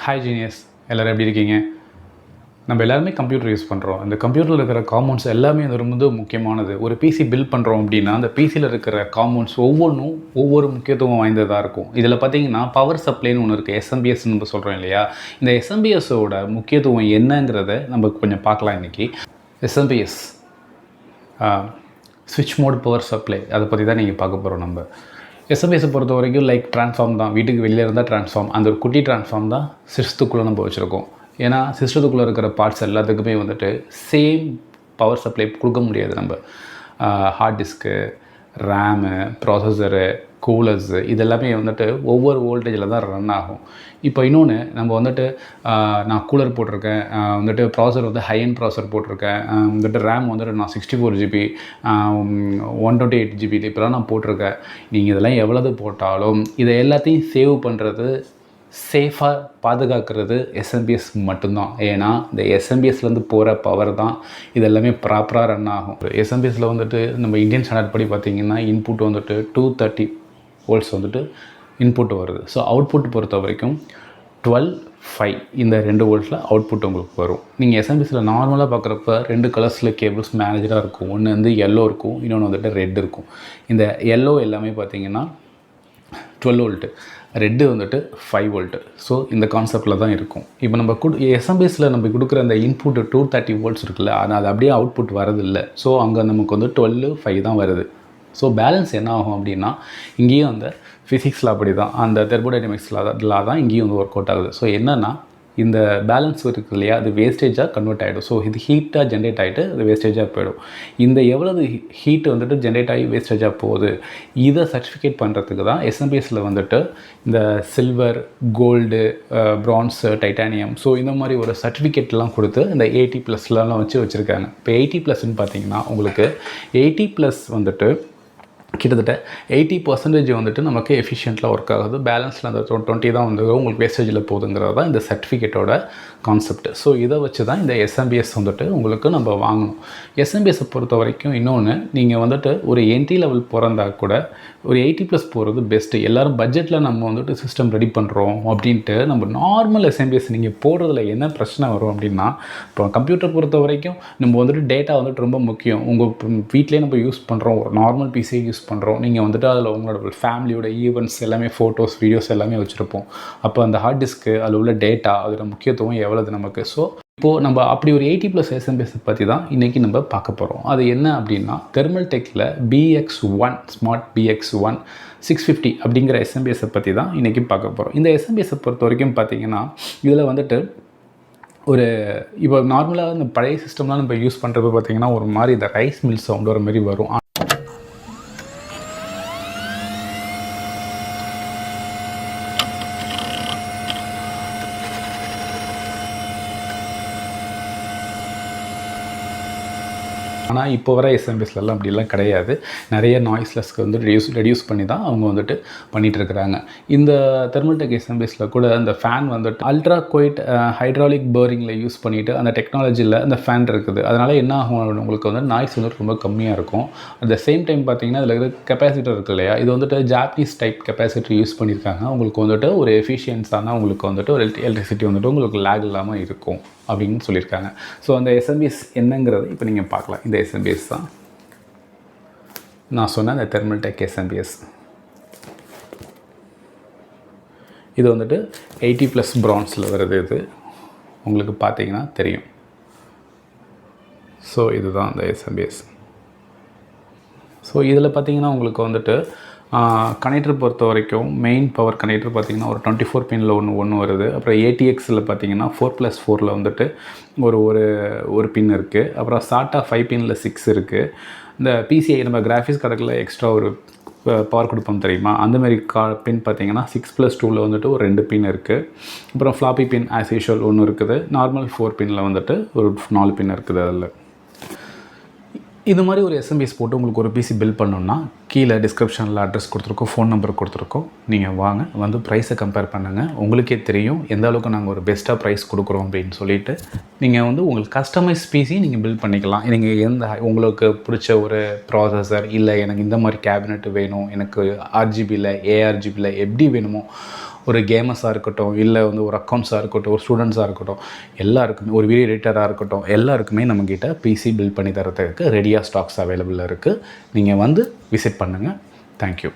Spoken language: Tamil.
ஹாய் ஜீனியஸ், எல்லோரும் எப்படி இருக்கீங்க? நம்ம எல்லாருமே கம்ப்யூட்டர் யூஸ் பண்ணுறோம். இந்த கம்ப்யூட்டரில் இருக்கிற காம்பவுண்ட்ஸ் எல்லாமே அது ரொம்ப முக்கியமானது. ஒரு பிசி பில்ட் பண்ணுறோம் அப்படின்னா அந்த பிசியில் இருக்கிற காம்பவுண்ட்ஸ் ஒவ்வொன்றும் ஒவ்வொரு முக்கியத்துவம் வாய்ந்ததாக இருக்கும். இதில் பார்த்தீங்கன்னா பவர் சப்ளைன்னு ஒன்று இருக்குது, எஸ்எம்பிஎஸ் நம்ம சொல்கிறோம் இல்லையா? இந்த எஸ்எம்பிஎஸோட முக்கியத்துவம் என்னங்கிறத நம்ம கொஞ்சம் பார்க்கலாம் இன்றைக்கி. எஸ்எம்பிஎஸ் ஸ்விட்ச் மோட் பவர் சப்ளை, அதை பற்றி தான் நீங்கள் பார்க்க போகிறோம். நம்ம எஸ்எம்பிஎஸை பொறுத்த வரைக்கும் லைக் ட்ரான்ஸ்ஃபார்ம் தான். வீட்டுக்கு வெளியே இருந்தால் ட்ரான்ஸ்ஃபார்ம், அந்த ஒரு குட்டி ட்ரான்ஸ்ஃபார்ம் தான் சிஸ்டத்துக்குள்ளே நம்ம வச்சுருக்கோம். ஏன்னா சிஸ்டத்துக்குள்ளே இருக்கிற பார்ட்ஸ் எல்லாத்துக்குமே வந்துட்டு சேம் பவர் சப்ளை கொடுக்க முடியாது. நம்ம hard disk, RAM, processor, coolers இதெல்லாமே வந்துட்டு ஒவ்வொரு வோல்டேஜில் தான் ரன் ஆகும். இப்போ இன்னொன்று நம்ம வந்துட்டு நான் கூலர் போட்டிருக்கேன், வந்துட்டு ப்ராசர் வந்து ஹை அண்ட் ப்ராசர் போட்டிருக்கேன், வந்துட்டு ரேம் வந்துட்டு நான் 64 GB 128 GB இப்போலாம் நான் போட்டிருக்கேன். நீங்கள் இதெல்லாம் எவ்வளவு போட்டாலும் இதை எல்லாத்தையும் சேவ் பண்ணுறது, சேஃபாக பாதுகாக்கிறது எஸ்எம்பிஎஸ் மட்டும்தான். ஏன்னா இந்த எஸ்எம்பிஎஸ்லேருந்து போகிற பவர் தான் இதெல்லாமே ப்ராப்பராக ரன் ஆகும். எஸ்எம்பிஎஸில் வந்துட்டு நம்ம இந்தியன் ஸ்டாண்டர்ட் படி பார்த்திங்கன்னா இன்புட் வந்துட்டு 230 வோல்ட்ஸ் வந்துட்டு இன்புட் வருது. ஸோ அவுட்புட் பொறுத்த வரைக்கும் 12.5 இந்த 2 வோல்ட்ஸில் அவுட்புட் உங்களுக்கு வரும். நீங்கள் எஸ்எம்பிஎஸில் நார்மலாக பார்க்குறப்ப 2 கலர்ஸில் கேபிள்ஸ் மேனேஜராக இருக்கும். ஒன்று வந்து எல்லோ இருக்கும், இன்னொன்று வந்துட்டு ரெட் இருக்கும். இந்த எல்லோ எல்லாமே பார்த்திங்கன்னா 12 வோல்ட்டு, ரெட்டு வந்துட்டு 5 வோல்ட்டு. ஸோ இந்த கான்செப்டில் தான் இருக்கும். இப்போ நம்ம எஸ்எம்பிஎஸில் நம்ம கொடுக்குற அந்த இன்புட்டு 230 வோல்ட்ஸ் இருக்குல்ல, அது அப்படியே அவுட்புட் வரதில்லை. ஸோ அங்கே நமக்கு வந்து 12.5 தான் வருது. ஸோ பேலன்ஸ் என்ன ஆகும் அப்படின்னா, இங்கேயும் அந்த ஃபிசிக்ஸில் அப்படி தான், அந்த தெர்மோடைனமிக்ஸில் தான் இங்கேயும் வந்து ஒர்க் அவுட் ஆகுது. ஸோ என்னென்னா இந்த பேலன்ஸ் இருக்குது இல்லையா, அது வேஸ்டேஜாக கன்வெர்ட் ஆகிடும். ஸோ இது ஹீட்டாக ஜென்ரேட் ஆகிட்டு அது வேஸ்டேஜாக போயிடும். இந்த எவ்வளவு ஹீட் வந்துட்டு ஜென்ரேட் ஆகி வேஸ்டேஜாக போகுது, இதை சர்டிஃபிகேட் பண்ணுறதுக்கு தான் எஸ்எம்பிஎஸில் வந்துட்டு இந்த silver, gold, bronze, titanium, so இந்த மாதிரி ஒரு சர்டிஃபிகேட்லாம் கொடுத்து இந்த 80+ வச்சுருக்காங்க. இப்போ 80+ பார்த்தீங்கன்னா உங்களுக்கு 80+ வந்துட்டு கிட்டத்தட்ட 80% வந்துட்டு நமக்கு எஃபிஷியண்ட்டில் ஒர்க் ஆகுது. பேலன்ஸில் அந்த 20 தான் வந்து உங்களுக்கு வேஸ்டேஜில் போகுதுங்கிறது தான் இந்த சர்டிஃபிகேட்டோட கான்செப்ட். ஸோ இதை வச்சு தான் இந்த எஸ்எம்பிஎஸ் வந்துட்டு உங்களுக்கு நம்ம வாங்கணும். எஸ்எம்பிஎஸை பொறுத்த வரைக்கும் இன்னொன்று, நீங்கள் வந்துட்டு ஒரு என்ட்ரி லெவல் பிறந்தா கூட ஒரு 80+ போகிறது பெஸ்ட்டு. எல்லோரும் பட்ஜெட்டில் நம்ம வந்துட்டு சிஸ்டம் ரெடி பண்ணுறோம் அப்படின்ட்டு நம்ம நார்மல் எஸ்எம்பிஎஸ் நீங்கள் போடுறதுல என்ன பிரச்சனை வரும் அப்படின்னா, இப்போ கம்ப்யூட்டர் பொறுத்த வரைக்கும் நம்ம வந்துட்டு டேட்டா வந்துட்டு ரொம்ப முக்கியம். உங்கள் வீட்டிலே நம்ம யூஸ் பண்ணுறோம், ஒரு நார்மல் பிசியை யூஸ் பண்ணுறோம். நீங்கள் வந்துட்டு அதில் உங்களோட ஃபேமிலியோட ஈவெண்ட்ஸ் எல்லாமே, ஃபோட்டோஸ், வீடியோஸ் எல்லாமே வச்சுருப்போம். அப்போ அந்த ஹார்ட் டிஸ்க்கு, அதில் உள்ள டேட்டா, அதோட முக்கியத்துவம் எவ்வளவு நமக்கு. ஸோ இப்போது நம்ம அப்படி ஒரு 80+ எஸ்எம்பிஎஸ் பற்றி தான் இன்றைக்கி நம்ம பார்க்க போகிறோம். அது என்ன அப்படின்னா, தெர்மல்டெக்கில் BX1 ஸ்மார்ட் BX1 650 அப்படிங்கிற எஸ்எம்பிஎஸை பற்றி தான் இன்றைக்கி பார்க்க போகிறோம். இந்த எஸ்எம்பிஎஸை பொறுத்த வரைக்கும் பார்த்திங்கன்னா, இதில் வந்துட்டு ஒரு இப்போ நார்மலாக இந்த பழைய சிஸ்டம்லாம் நம்ம யூஸ் பண்ணுறது பார்த்திங்கன்னா ஒரு மாதிரி இந்த ரைஸ் மில் சவுண்ட் ஒரு மாதிரி வரும். ஆனால் இப்போ வர எஸ்எம்பிஎஸ்லாம் அப்படிலாம் கிடையாது. நிறைய நாய்ஸ்லெஸ்க்கு வந்து ரெடியூஸ் பண்ணி தான் அவங்க வந்துட்டு பண்ணிகிட்ருக்குறாங்க. இந்த தெர்மல்டெக் எஸ்எம்பிஎஸில் கூட அந்த ஃபேன் வந்துட்டு அல்ட்ரா குவைட் ஹைட்ராலிக் பேரிங்கில் யூஸ் பண்ணிவிட்டு அந்த டெக்னாலஜியில் அந்த ஃபேன் இருக்குது. அதனால் என்ன ஆகும், உங்களுக்கு வந்து நாய்ஸ் வந்துட்டு ரொம்ப கம்மியாக இருக்கும். அட் த சேம் டைம் பார்த்திங்கன்னா இதில் இருக்கிற கெப்பாசிட்டர் இருக்குது இல்லையா, இது வந்துட்டு ஜாப்பனீஸ் டைப் கெப்பாசிட்டர் யூஸ் பண்ணியிருக்காங்க. உங்களுக்கு வந்துட்டு ஒரு எஃபிஷியன்ஸான உங்களுக்கு வந்துட்டு ஒரு எலக்ட்ரிசிட்டி வந்துட்டு உங்களுக்கு லேக் இல்லாமல் இருக்கும் அப்படின்னு சொல்லியிருக்காங்க. ஸோ அந்த எஸ்எம்பிஎஸ் என்னங்கிறது இப்போ நீங்கள் பார்க்கலாம். இந்த எஸ்எம்பிஎஸ் தான் நான் சொன்ன அந்த தெர்மல்டெக் எஸ்எம்பிஎஸ். இது வந்துட்டு 80+ பிரான்ஸில் வருது. இது உங்களுக்கு பார்த்தீங்கன்னா தெரியும். ஸோ இதுதான் அந்த எஸ்எம்பிஎஸ். ஸோ இதில் பார்த்தீங்கன்னா உங்களுக்கு வந்துட்டு கனெக்டர் பொறுத்த வரைக்கும் மெயின் பவர் கனெக்டர் பார்த்திங்கன்னா ஒரு 24 பின்னில் ஒன்று வருது. அப்புறம் ATXில் பார்த்திங்கன்னா 4+4 வந்துட்டு ஒரு பின் இருக்குது. அப்புறம் SATA 5 பின்னில் 6 இருக்குது. இந்த PCI நம்ம கிராஃபிக்ஸ் கார்டுக்குள்ள எக்ஸ்ட்ரா ஒரு பவர் கொடுப்போம் தெரியுமா, அந்தமாரி பின் பார்த்திங்கன்னா 6+2 வந்துட்டு ஒரு 2 பின் இருக்குது. அப்புறம் ஃப்ளாப்பி பின் ஆஸ் யூஷுவல் ஒன்று இருக்குது. நார்மல் 4 பின்னில் வந்துட்டு ஒரு 4 பின் இருக்குது. அதில் இது மாதிரி ஒரு எஸ்எம்பிஎஸ் போட்டு உங்களுக்கு ஒரு பிசி பில்ட் பண்ணோன்னா கீழே டிஸ்கிரிப்ஷனில் அட்ரஸ் கொடுத்துருக்கோம், ஃபோன் நம்பர் கொடுத்துருக்கோம். நீங்கள் வாங்க, வந்து ப்ரைஸை கம்பேர் பண்ணுங்கள். உங்களுக்கே தெரியும் எந்த அளவுக்கு நாங்கள் ஒரு பெஸ்ட்டாக ப்ரைஸ் கொடுக்குறோம் அப்படின்னு சொல்லிட்டு. நீங்கள் வந்து உங்களுக்கு கஸ்டமைஸ் பிசி நீங்கள் பில்ட் பண்ணிக்கலாம். நீங்கள் உங்களுக்கு பிடிச்ச ஒரு ப்ராசஸர், இல்லை எனக்கு இந்த மாதிரி கேபினெட் வேணும், எனக்கு RGBயில் ARGBயில் எப்படி வேணுமோ ஒரு கேமர்ஸாக இருக்கட்டும், இல்லை வந்து ஒரு அக்கௌண்ட்ஸாக இருக்கட்டும், ஒரு ஸ்டூடெண்ட்ஸாக இருக்கட்டும், எல்லாருக்குமே, ஒரு வீடியோ எடிட்டராக இருக்கட்டும், எல்லாருக்குமே நம்மக்கிட்ட பிசி பில்ட் பண்ணி தரதுக்கு ரெடியாக ஸ்டாக்ஸ் அவைலபிளாக இருக்குது. நீங்கள் வந்து விசிட் பண்ணுங்கள். தேங்க்யூ.